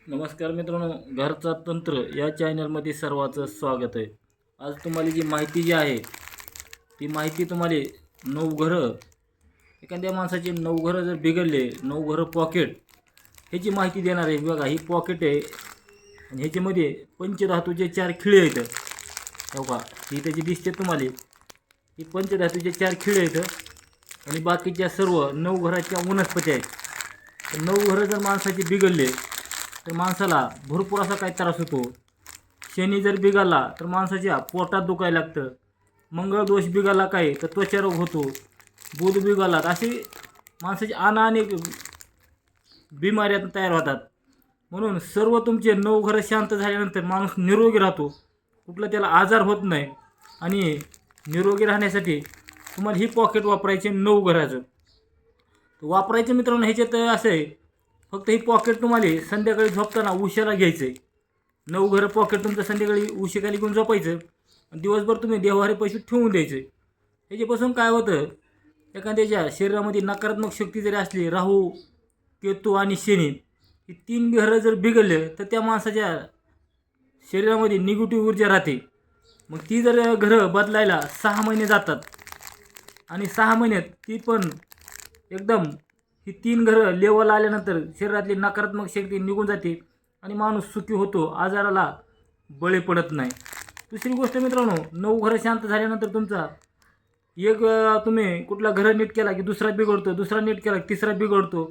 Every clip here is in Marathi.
नमस्कार मित्रांनो, घरचा तंत्र या चॅनलमध्ये सर्वांचं स्वागत आहे. आज तुम्हाला जी माहिती आहे ती माहिती तुम्हाला 9 घरं, एखाद्या माणसाचे 9 घरं जर बिघडले, 9 घरं पॉकेट ह्याची माहिती देणार आहे. बघा, ही पॉकेट आहे आणि ह्याच्यामध्ये पंचधातूचे 4 खिळे आहेत. हो का, ही त्याची दिसते तुम्हाला. ही पंचधातूचे 4 खिळे आहेत आणि बाकीच्या सर्व 9 घराच्या वनस्पती आहेत. तर 9 घरं जर माणसाचे बिघडले तर माणसाला भरपूर असा काही त्रास होतो. शनी जर बिघडला तर माणसाच्या पोटात दुखायला लागतं. मंगळ दोष बिघडला काय तर त्वचारोग होतो. बुध बिघडला असे माणसाचे अनेक बिमाऱ्या तयार होतात. म्हणून सर्व तुमचे 9 घरं शांत झाल्यानंतर माणूस निरोगी राहतो, कुठला त्याला आजार होत नाही. आणि निरोगी राहण्यासाठी तुम्हाला ही पॉकेट वापरायचे 9 घराचं. वापरायचं मित्रांनो ह्याच्यात असं आहे, फक्त ही पॉकेट तुम्हाला संध्याकाळी झोपताना उशिरा घ्यायचं आहे. 9 घरं पॉकेट तुमचं संध्याकाळी उशिराली घेऊन झोपायचं आणि दिवसभर तुम्ही देवारे पैसे ठेवून द्यायचे. ह्याच्यापासून काय होतं, एखाद्याच्या शरीरामध्ये नकारात्मक शक्ती जरी असली, राहू, केतू आणि शनी, ही 3 घरं जर बिघडले तर त्या माणसाच्या शरीरामध्ये निगेटिव्ह ऊर्जा राहते. मग ती जर घरं बदलायला 6 महिने जातात आणि 6 महिन्यात ती पण एकदम ही 3 घरं लेवल आल्यानंतर शरीरातली नकारात्मक शक्ती निघून जाते आणि माणूस सुखी होतो, आजाराला बळी पडत नाही. दुसरी गोष्ट मित्रांनो, 9 घरं शांत झाल्यानंतर तुमचा एक तुम्ही कुठला घरं नीट केला की दुसरा बिघडतो, दुसरा नीट केला की तिसरा बिघडतो.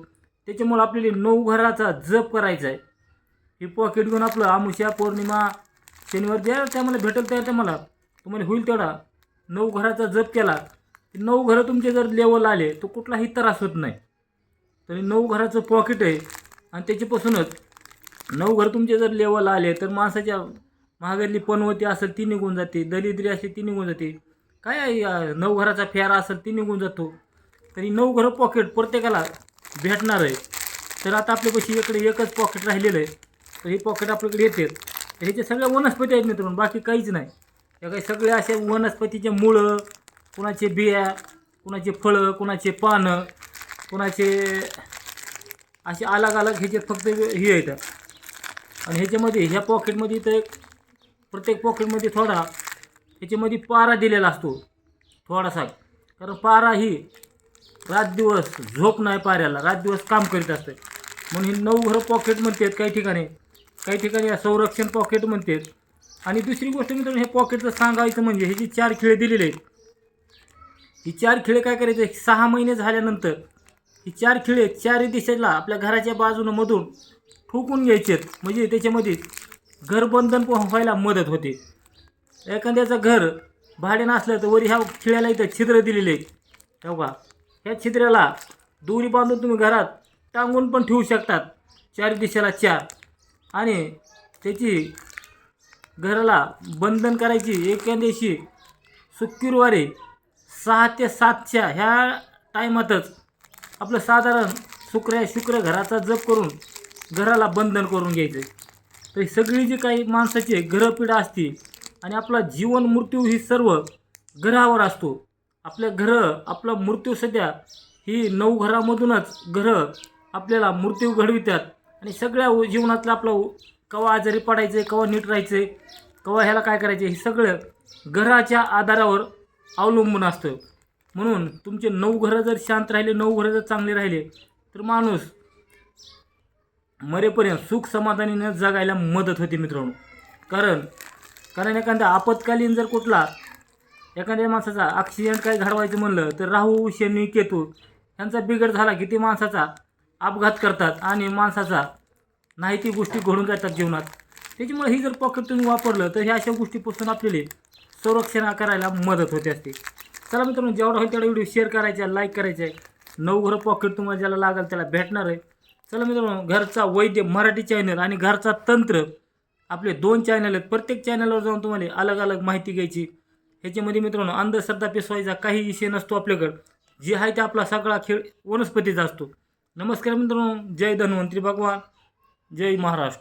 त्याच्यामुळे आपल्याला 9 घराचा जप करायचा आहे. ही पॉकेट घेऊन आपलं अमावस्या, पौर्णिमा, शनिवार ज्या टायमाला भेटेल त्या टायमाला तुम्हाला होईल तेवढा 9 घराचा जप केला की 9 घरं तुमचे जर लेवल आले तर कुठलाही त्रास होत नाही. तरी 9 घराचं पॉकेट आहे आणि त्याच्यापासूनच 9 घर तुमचे जर लेवल आले तर माणसाच्या महागातली पनवती असेल ती निघून जाते, दरिद्री असेल ती निघून जाते, काय आहे 9 घराचा फेरा असेल ती निघून जातो. तरी 9 घरं पॉकेट प्रत्येकाला भेटणार आहे. तर आता आपल्यापाशी इकडे एकच पॉकेट राहिलेलं आहे, तर हे पॉकेट आपल्याकडे येते. तर ह्याचे सगळ्या वनस्पती आहेत मित्रांनो, बाकी काहीच नाही. या काही सगळे असे वनस्पतीचे मुळं, कुणाचे बिया, कुणाचे फळं, कुणाचे पानं, कुणाचे असे अलग अलग ह्याचे फक्त हे येतं. आणि ह्याच्यामध्ये ह्या पॉकेटमध्ये तर प्रत्येक पॉकेटमध्ये थोडा ह्याच्यामध्ये पारा दिलेला असतो थोडासा. कारण पारा ही रात दिवस झोप नाही पाऱ्याला, रात दिवस काम करीत असते. म्हणून ही 9 घरं पॉकेट म्हणतात काही ठिकाणी संरक्षण पॉकेट म्हणतात. आणि दुसरी गोष्ट मित्रांनो, हे पॉकेटचं सांगायचं म्हणजे हे जे 4 खिळे दिलेले आहेत, ही 4 खिळे काय करायचे, 6 महिने झाल्यानंतर ही 4 खिळे 4 दिशेला आपल्या घराच्या बाजूनं मधून ठोकून घ्यायचे. म्हणजे त्याच्यामध्ये घरबंधन व्हायला मदत होते. एखाद्याचं घर भाड्यानं असलं तर वरी ह्या खिळ्याला इथं छिद्र दिलेले आहेत. हो का, ह्या छिद्राला दोरी बांधून तुम्ही घरात टांगून पण ठेवू शकतात 4 दिशेला 4. आणि त्याची घराला बंधन करायची एखाद्याशी शुक्रवारी 6 ते 7च्या ह्या टायमातच आपलं साधारण शुक्र घराचा जप करून घराला बंधन करून घ्यायचं. तर सगळी जी काही माणसाची ग्रहपीडा असते आणि आपला जीवन मृत्यू ही सर्व ग्रहावर असतो. आपला मृत्यू सध्या ही 9 घरामधूनच ग्रह आपल्याला मृत्यू घडवितात. आणि सगळ्या जीवनातलं आपलं केव्हा आजारी पडायचं आहे, केव्हा नीट राहायचं आहे, केव्हा ह्याला काय करायचं हे सगळं ग्रहाच्या आधारावर अवलंबून असतं. म्हणून तुमचे 9 घरं जर शांत राहिले, 9 घरं जर चांगले राहिले तर माणूस मरेपर्यंत सुख समाधानीनं जगायला मदत होते मित्रांनो. कारण एखादा आपत्कालीन जर कुठला एखाद्या माणसाचा ॲक्सिडेंट काय घडवायचं म्हणलं तर राहू, शनी, केतू यांचा बिघड झाला की ते माणसाचा अपघात करतात आणि माणसाचा नाही ती गोष्टी घडून जातात जीवनात. त्याच्यामुळे ही जर पॉकेट तुम्ही वापरलं तर ह्या अशा गोष्टीपासून आपल्याला संरक्षण करायला मदत होते असते. चला मित्रांनो, जेवढा होईल तेवढा व्हिडिओ शेअर करायचा आहे, लाईक करायचं आहे. 9 घरं पॉकेट तुम्हाला ज्याला लागेल त्याला भेटणार आहे. चला मित्रांनो, घरचा वैद्य मराठी चॅनल आणि घरचा तंत्र आपले 2 चॅनल आहेत. प्रत्येक चॅनलवर जाऊन तुम्हाला अलग अलग माहिती घ्यायची. ह्याच्यामध्ये मित्रांनो अंधश्रद्धा पेसवायचा काही विषय नसतो आपल्याकडं. जे आहे ते आपला सगळा खेळ वनस्पतीचा असतो. नमस्कार मित्रांनो, जय धन्वंतरी भगवान, जय महाराष्ट्र.